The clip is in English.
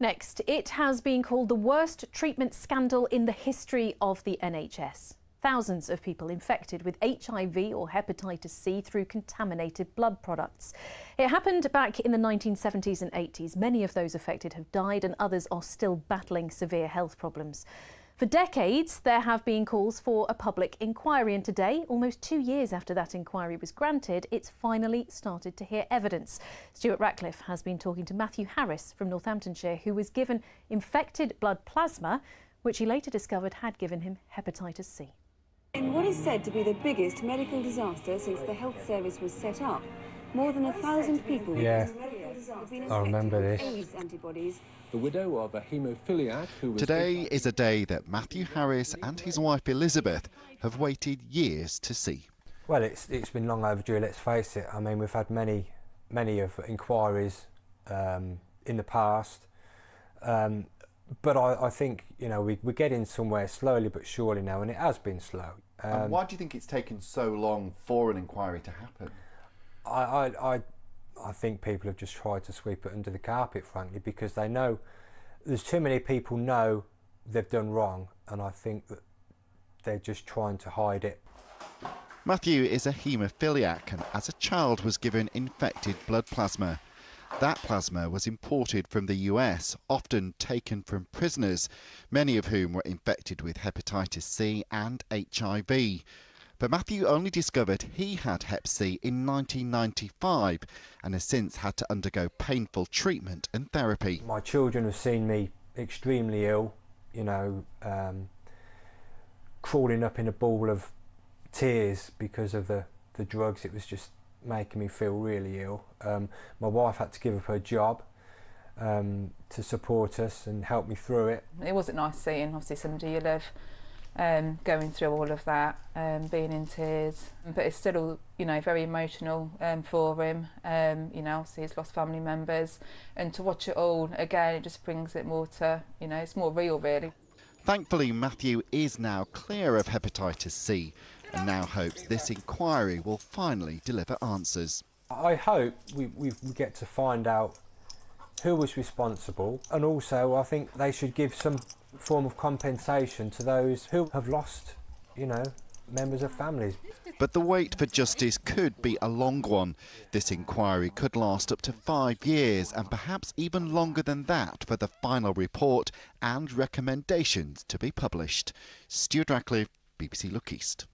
Next, it has been called the worst treatment scandal in the history of the NHS. Thousands of people infected with HIV or hepatitis C through contaminated blood products. It happened back in the 1970s and 80s. Many of those affected have died and others are still battling severe health problems. For decades, there have been calls for a public inquiry, and today, almost 2 years after that inquiry was granted, it's finally started to hear evidence. Stuart Ratcliffe has been talking to Matthew Harris from Northamptonshire, who was given infected blood plasma, which he later discovered had given him hepatitis C. In what is said to be the biggest medical disaster since the health service was set up, more than 1,000 people Yeah, have been I remember this. AIDS antibodies. The widow of a haemophiliac who was... Today is a day that Matthew Harris and his wife Elizabeth have waited years to see. Well, it's been long overdue, let's face it. I mean, we've had many of inquiries in the past, but I think, you know, we're getting somewhere slowly but surely now, and it has been slow. And why do you think it's taken so long for an inquiry to happen? I think people have just tried to sweep it under the carpet, frankly, because they know there's too many people know they've done wrong, and I think that they're just trying to hide it. Matthew is a haemophiliac and as a child was given infected blood plasma. That plasma was imported from the US, often taken from prisoners, many of whom were infected with hepatitis C and HIV. But Matthew only discovered he had Hep C in 1995 and has since had to undergo painful treatment and therapy. My children have seen me extremely ill, you know, crawling up in a ball of tears because of the drugs. It was just making me feel really ill. My wife had to give up her job to support us and help me through it. It wasn't nice seeing, obviously, somebody you love going through all of that, being in tears, but it's still, you know, very emotional for him. You know, obviously he's lost family members, and to watch it all again, it just brings it more to, you know, it's more real, really. Thankfully, Matthew is now clear of hepatitis C and now hopes this inquiry will finally deliver answers. I hope we get to find out who was responsible, and also I think they should give some form of compensation to those who have lost, you know, members of families. But the wait for justice could be a long one. This inquiry could last up to 5 years and perhaps even longer than that for the final report and recommendations to be published. Stuart Ratcliffe, BBC Look East.